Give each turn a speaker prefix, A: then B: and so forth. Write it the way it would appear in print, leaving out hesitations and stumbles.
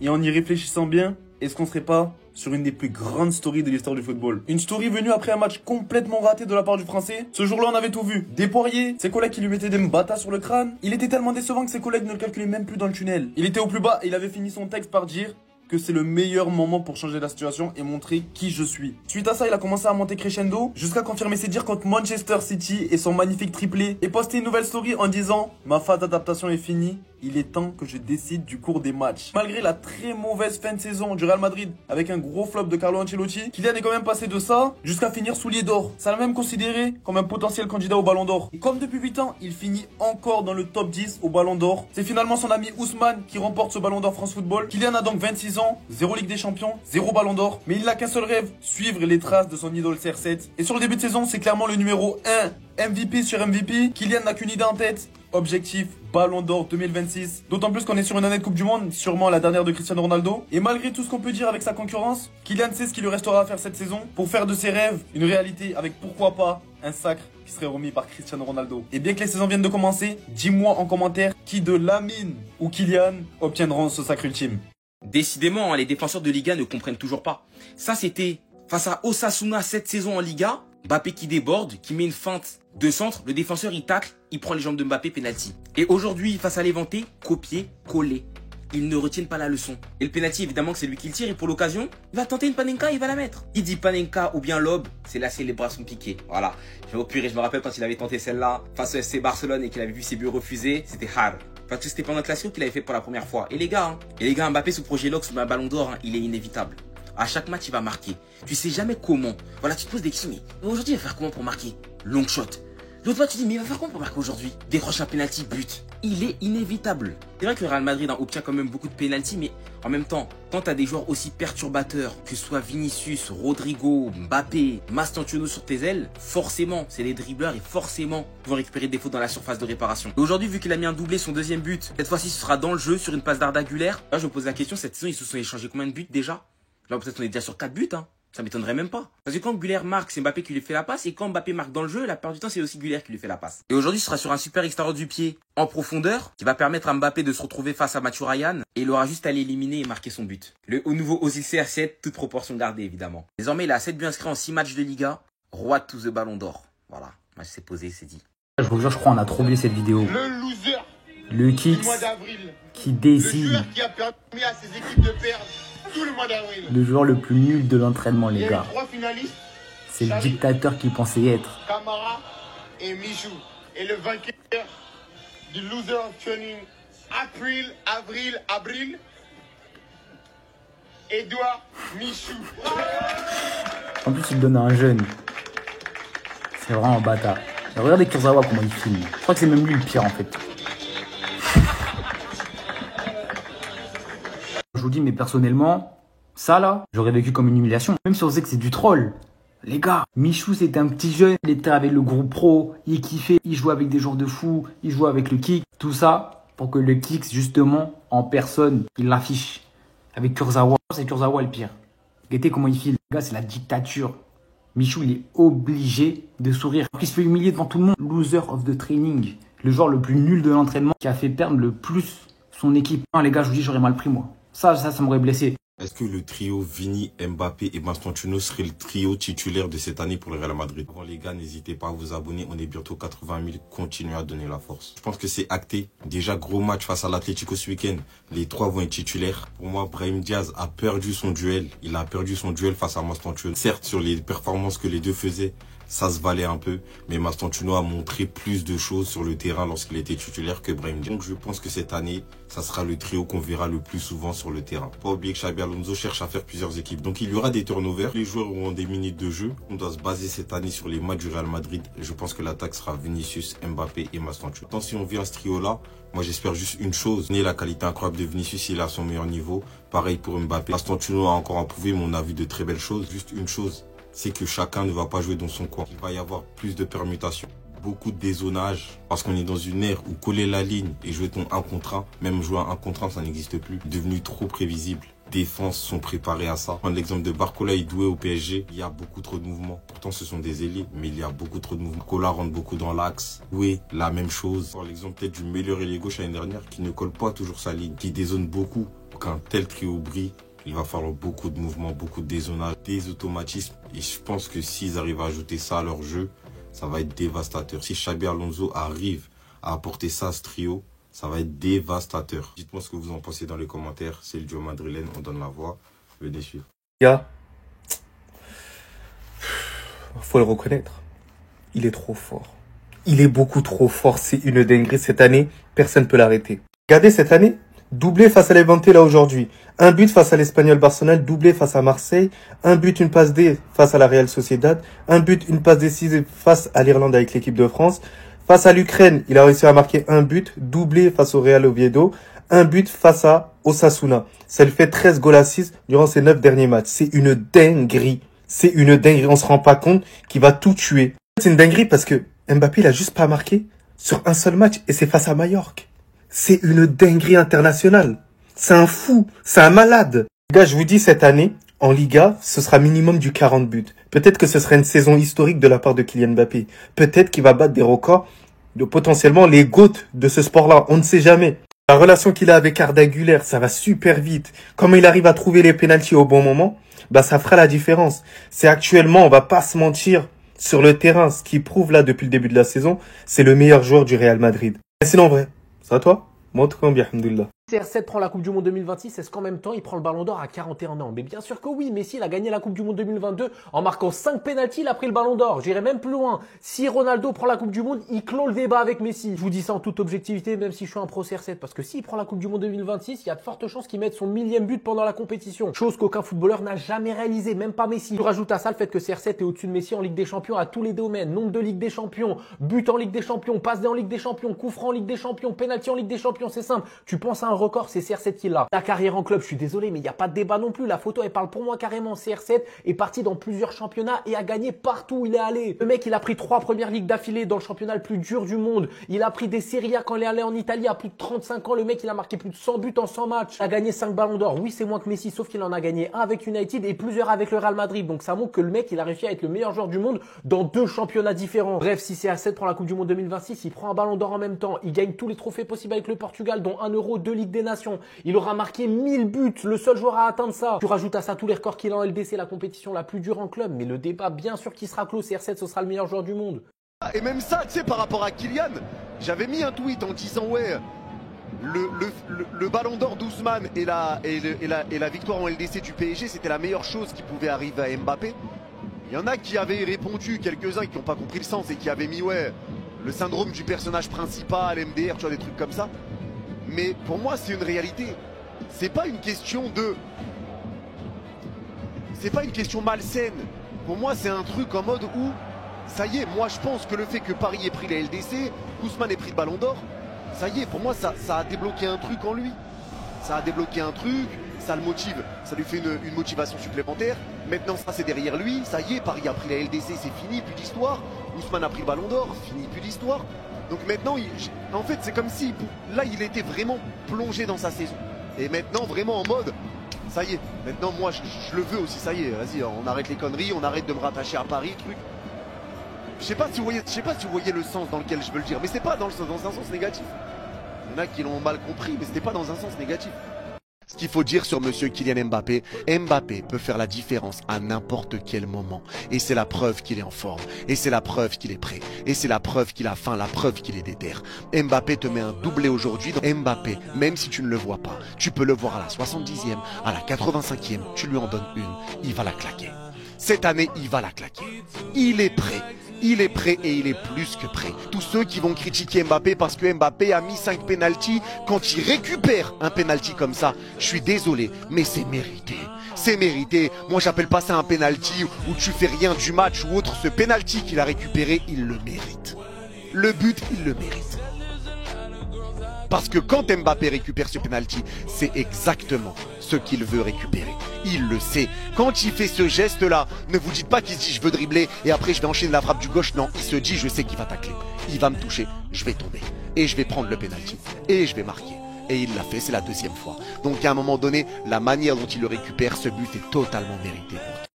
A: Et en y réfléchissant bien, est-ce qu'on serait pas sur une des plus grandes stories de l'histoire du football? Une story venue après un match complètement raté de la part du Français. Ce jour-là, on avait tout vu. Des Poirier, ses collègues qui lui mettaient des mbata sur le crâne. Il était tellement décevant que ses collègues ne le calculaient même plus dans le tunnel. Il était au plus bas et il avait fini son texte par dire que c'est le meilleur moment pour changer la situation et montrer qui je suis. Suite à ça, il a commencé à monter crescendo jusqu'à confirmer ses dires contre Manchester City et son magnifique triplé et poster une nouvelle story en disant « Ma phase d'adaptation est finie, il est temps que je décide du cours des matchs ». Malgré la très mauvaise fin de saison du Real Madrid avec un gros flop de Carlo Ancelotti, Kylian est quand même passé de ça jusqu'à finir soulier d'or. Ça l'a même considéré comme un potentiel candidat au Ballon d'Or. Et comme depuis 8 ans, il finit encore dans le top 10 au Ballon d'Or. C'est finalement son ami Ousmane qui remporte ce Ballon d'Or France Football. Kylian a donc 26 ans, 0 Ligue des Champions, 0 Ballon d'Or, mais il n'a qu'un seul rêve, suivre les traces de son idole CR7. Et sur le début de saison, c'est clairement le numéro 1, MVP sur MVP. Kylian n'a qu'une idée en tête, objectif Ballon d'Or 2026. D'autant plus qu'on est sur une année de Coupe du Monde, sûrement la dernière de Cristiano Ronaldo. Et malgré tout ce qu'on peut dire avec sa concurrence, Kylian sait ce qu'il lui restera à faire cette saison pour faire de ses rêves une réalité avec pourquoi pas un sacre qui serait remis par Cristiano Ronaldo. Et bien que les saisons viennent de commencer, dis-moi en commentaire qui de Lamine ou Kylian obtiendront ce sacre ultime.
B: Décidément, les défenseurs de Liga ne comprennent toujours pas. Ça, c'était face à Osasuna cette saison en Liga. Mbappé qui déborde, qui met une feinte de centre. Le défenseur, il tacle, il prend les jambes de Mbappé, penalty. Et aujourd'hui, face à Levante, copier, coller. Ils ne retiennent pas la leçon. Et le penalty, évidemment que c'est lui qui le tire. Et pour l'occasion, il va tenter une panenka, il va la mettre. Il dit panenka ou bien lob, c'est la célébration piquée. Voilà. Je me rappelle quand il avait tenté celle-là face au FC Barcelone et qu'il avait vu ses buts refusés. C'était hard. Parce que c'était pendant le Classico qu'il avait fait pour la première fois. Et les gars, Mbappé sous projet Lox, sous un Ballon d'Or, il est inévitable. À chaque match, il va marquer. Tu sais jamais comment. Voilà, tu te poses des questions, mais aujourd'hui, il va faire comment pour marquer? Long shot. L'autre fois, tu te dis, mais il va faire comment pour marquer aujourd'hui? Décroche un penalty, but. Il est inévitable. C'est vrai que le Real Madrid obtient quand même beaucoup de penalty, mais en même temps, quand tu as des joueurs aussi perturbateurs, que ce soit Vinicius, Rodrigo, Mbappé, Mastantuono sur tes ailes, forcément, c'est des dribbleurs et forcément, ils vont récupérer des fautes dans la surface de réparation. Et aujourd'hui, vu qu'il a mis un doublé, son deuxième but, cette fois-ci, ce sera dans le jeu, sur une passe d'Arda Güler. Là, je me pose la question, cette saison, ils se sont échangés combien de buts déjà? Là, peut-être on est déjà sur 4 buts, hein. Ça m'étonnerait même pas. Parce que quand Güler marque, c'est Mbappé qui lui fait la passe. Et quand Mbappé marque dans le jeu, la plupart du temps, c'est aussi Güler qui lui fait la passe. Et aujourd'hui, ce sera sur un super extérieur du pied en profondeur qui va permettre à Mbappé de se retrouver face à Mathieu Ryan. Et il aura juste à l'éliminer et marquer son but. Le haut nouveau Ozil CR7, toute proportion gardée évidemment. Désormais, il a 7 buts inscrits en 6 matchs de Liga. Roi to the Ballon d'Or. Voilà. Match s'est posé, c'est dit.
C: Je vous jure, je crois qu'on a trop oublié cette vidéo.
D: Le loser.
C: Le Kicks qui désigne
D: Le joueur qui a permis à ses équipes de perdre tout le mois d'avril.
C: le joueur le plus nul de l'entraînement, les
D: Il y a
C: gars.
D: eu 3 finalistes,
C: C'est le dictateur qu'il pensait être.
D: Camara et Michou. Et le vainqueur du loser of training, avril, Edouard Michou.
C: En plus, il le donne à un jeune. C'est vraiment un bâtard. Et regardez Kurzawa comment il filme. Je crois que c'est même lui le pire en fait. Je vous dis, mais personnellement, ça là, j'aurais vécu comme une humiliation. Même si on sait que c'est du troll. Les gars, Michou c'était un petit jeune, il était avec le groupe pro, il kiffait, il jouait avec des joueurs de fou, il jouait avec le kick. Tout ça pour que le kick, justement, en personne, il l'affiche. Avec Kurzawa, c'est Kurzawa le pire. Regardez comment il file. Les gars, c'est la dictature. Michou, il est obligé de sourire. Il se fait humilier devant tout le monde. Loser of the training. Le joueur le plus nul de l'entraînement qui a fait perdre le plus son équipe. Non, les gars, je vous dis, j'aurais mal pris, moi. Ça m'aurait blessé.
E: Est-ce que le trio Vini, Mbappé et Mastantuono serait le trio titulaire de cette année pour le Real Madrid? Bon les gars, n'hésitez pas à vous abonner. On est bientôt 80 000. Continuez à donner la force. Je pense que c'est acté. Déjà, gros match face à l'Atlético ce week-end. Les trois vont être titulaires. Pour moi, Brahim Diaz a perdu son duel. Il a perdu son duel face à Mastantuono. Certes, sur les performances que les deux faisaient, ça se valait un peu, mais Mastantuono a montré plus de choses sur le terrain lorsqu'il était titulaire que Brahim Diaz. Donc je pense que cette année, ça sera le trio qu'on verra le plus souvent sur le terrain. Pas oublier que Xabi Alonso cherche à faire plusieurs équipes. Donc il y aura des turnovers, les joueurs auront des minutes de jeu. On doit se baser cette année sur les matchs du Real Madrid. Et je pense que l'attaque sera Vinicius, Mbappé et Mastantuono. Tant si on vient à ce trio-là, moi j'espère juste une chose. La qualité incroyable de Vinicius, il est à son meilleur niveau. Pareil pour Mbappé. Mastantuono a encore approuvé, mais on a vu de très belles choses. Juste une chose, c'est que chacun ne va pas jouer dans son coin. Il va y avoir plus de permutations, beaucoup de dézonage, parce qu'on est dans une ère où coller la ligne et jouer ton 1 contre 1, même jouer un 1 contre 1, ça n'existe plus. Devenu trop prévisible. Défenses sont préparées à ça. Prendre l'exemple de Barcola et Doué au PSG, il y a beaucoup trop de mouvements. Pourtant, ce sont des ailiers, mais il y a beaucoup trop de mouvements. Barcola rentre beaucoup dans l'axe. Doué, la même chose. Par l'exemple peut-être du meilleur ailier gauche l'année dernière, qui ne colle pas toujours sa ligne, qui dézone beaucoup. pour qu'un tel trio brille, il va falloir beaucoup de mouvements, beaucoup de dézonage, des automatismes. Et je pense que s'ils arrivent à ajouter ça à leur jeu, ça va être dévastateur. Si Xabi Alonso arrive à apporter ça à ce trio, ça va être dévastateur. Dites-moi ce que vous en pensez dans les commentaires. C'est le duo madrilène, on donne la voix. Venez suivre.
F: Gars, faut le reconnaître. Il est trop fort. Il est beaucoup trop fort. C'est une dinguerie cette année. Personne ne peut l'arrêter. Regardez cette année. Doublé face à l'Levante là aujourd'hui. Un but face à l'Espagnol Barcelone. Doublé face à Marseille. Un but, une passe D face à la Real Sociedad. Un but, une passe décisive face à l'Irlande avec l'équipe de France. Face à l'Ukraine, il a réussi à marquer un but. Doublé face au Real Oviedo. Un but face à Osasuna. Ça lui fait 13 goals à 6 durant ses 9 derniers matchs. C'est une dinguerie. C'est une dinguerie. On se rend pas compte qu'il va tout tuer. C'est une dinguerie parce que Mbappé, il a juste pas marqué sur un seul match et c'est face à Majorque. C'est une dinguerie internationale. C'est un fou. C'est un malade. Les gars, je vous dis, cette année, en Liga, ce sera minimum du 40 buts. Peut-être que ce sera une saison historique de la part de Kylian Mbappé. Peut-être qu'il va battre des records de potentiellement les GOAT de ce sport-là. On ne sait jamais. La relation qu'il a avec Arda Güler, ça va super vite. Comment il arrive à trouver les pénaltys au bon moment, bah ça fera la différence. C'est actuellement, on va pas se mentir, sur le terrain, ce qui prouve là depuis le début de la saison, c'est le meilleur joueur du Real Madrid. Et sinon, vrai, c'est à toi? Moi, en tout cas, bien, alhamdoulilah.
G: CR7 prend la Coupe du Monde 2026, est-ce qu'en même temps il prend le Ballon d'Or à 41 ans? Mais bien sûr que oui, Messi il a gagné la Coupe du Monde 2022 en marquant 5 pénaltys, il a pris le Ballon d'Or. J'irai même plus loin, si Ronaldo prend la Coupe du Monde, il clôt le débat avec Messi. Je vous dis ça en toute objectivité, même si je suis un pro CR7, parce que s'il prend la Coupe du Monde 2026, il y a de fortes chances qu'il mette son 1000e but pendant la compétition. Chose qu'aucun footballeur n'a jamais réalisé, même pas Messi. Je rajoute à ça le fait que CR7 est au-dessus de Messi en Ligue des Champions à tous les domaines. Nombre de Ligue des Champions, but en Ligue des Champions, passe D en Ligue des Champions, coup franc en Ligue des Champions, penalty en Ligue des Champions, c'est simple. Tu penses à un record, c'est CR7 qui l'a. La carrière en club, je suis désolé, mais il n'y a pas de débat non plus. La photo, elle parle pour moi carrément. CR7 est parti dans plusieurs championnats et a gagné partout où il est allé. Le mec, il a pris 3 premières ligues d'affilée dans le championnat le plus dur du monde. Il a pris des Serie A quand il est allé en Italie à plus de 35 ans. Le mec, il a marqué plus de 100 buts en 100 matchs. Il a gagné 5 ballons d'or. Oui, c'est moins que Messi, sauf qu'il en a gagné un avec United et plusieurs avec le Real Madrid. Donc ça montre que le mec, il a réussi à être le meilleur joueur du monde dans 2 championnats différents. Bref, si CR7 prend la Coupe du Monde 2026, il prend un ballon d'or en même temps. Il gagne tous les trophées possibles avec le Portugal, dont 1 euro, 2 Ligue des Nations. Il aura marqué 1000 buts, le seul joueur à atteindre ça. Tu rajoutes à ça tous les records qu'il a en LDC, la compétition la plus dure en club. Mais le débat, bien sûr, qui sera clos, CR7, ce sera le meilleur joueur du monde.
H: Et même ça, tu sais, par rapport à Kylian, j'avais mis un tweet en disant ouais, le ballon d'or d'Ousmane et la victoire en LDC du PSG, c'était la meilleure chose qui pouvait arriver à Mbappé. Il y en a qui avaient répondu, quelques-uns qui n'ont pas compris le sens et qui avaient mis ouais, le syndrome du personnage principal, MDR, tu vois, des trucs comme ça. Mais pour moi, c'est une réalité. C'est pas une question de... C'est pas une question malsaine. Pour moi, c'est un truc en mode où... Ça y est, moi je pense que le fait que Paris ait pris les LDC, Ousmane ait pris le Ballon d'Or, ça y est, pour moi, ça a débloqué un truc en lui. Ça a débloqué un truc, ça le motive, ça lui fait une motivation supplémentaire. Maintenant, ça c'est derrière lui. Ça y est, Paris a pris la LDC, c'est fini, plus d'histoire. Ousmane a pris le Ballon d'Or, fini, plus d'histoire. Donc maintenant, en fait, c'est comme si, là, il était vraiment plongé dans sa saison. Et maintenant, vraiment en mode, ça y est, maintenant, moi, je le veux aussi, ça y est, vas-y, on arrête les conneries, on arrête de me rattacher à Paris, truc. Je sais pas si vous voyez le sens dans lequel je veux le dire, mais c'est pas dans un sens négatif. Il y en a qui l'ont mal compris, mais c'était pas dans un sens négatif. Ce qu'il faut dire sur monsieur Kylian Mbappé, Mbappé peut faire la différence à n'importe quel moment. Et c'est la preuve qu'il est en forme. Et c'est la preuve qu'il est prêt. Et c'est la preuve qu'il a faim, la preuve qu'il est déter. Mbappé te met un doublé aujourd'hui. Mbappé, même si tu ne le vois pas, tu peux le voir à la 70e, à la 85e, tu lui en donnes une, il va la claquer. Cette année, il va la claquer. Il est prêt. Il est prêt et il est plus que prêt. Tous ceux qui vont critiquer Mbappé parce que Mbappé a mis 5 pénaltys, quand il récupère un pénalty comme ça, je suis désolé, mais c'est mérité. C'est mérité. Moi, j'appelle pas ça un pénalty où tu fais rien du match ou autre. Ce pénalty qu'il a récupéré, il le mérite. Le but, il le mérite. Parce que quand Mbappé récupère ce penalty, c'est exactement ce qu'il veut récupérer. Il le sait. Quand il fait ce geste-là, ne vous dites pas qu'il se dit je veux dribbler et après je vais enchaîner la frappe du gauche. Non, il se dit je sais qu'il va tacler. Il va me toucher, je vais tomber. Et je vais prendre le penalty. Et je vais marquer. Et il l'a fait, c'est la 2e fois. Donc à un moment donné, la manière dont il le récupère, ce but est totalement mérité.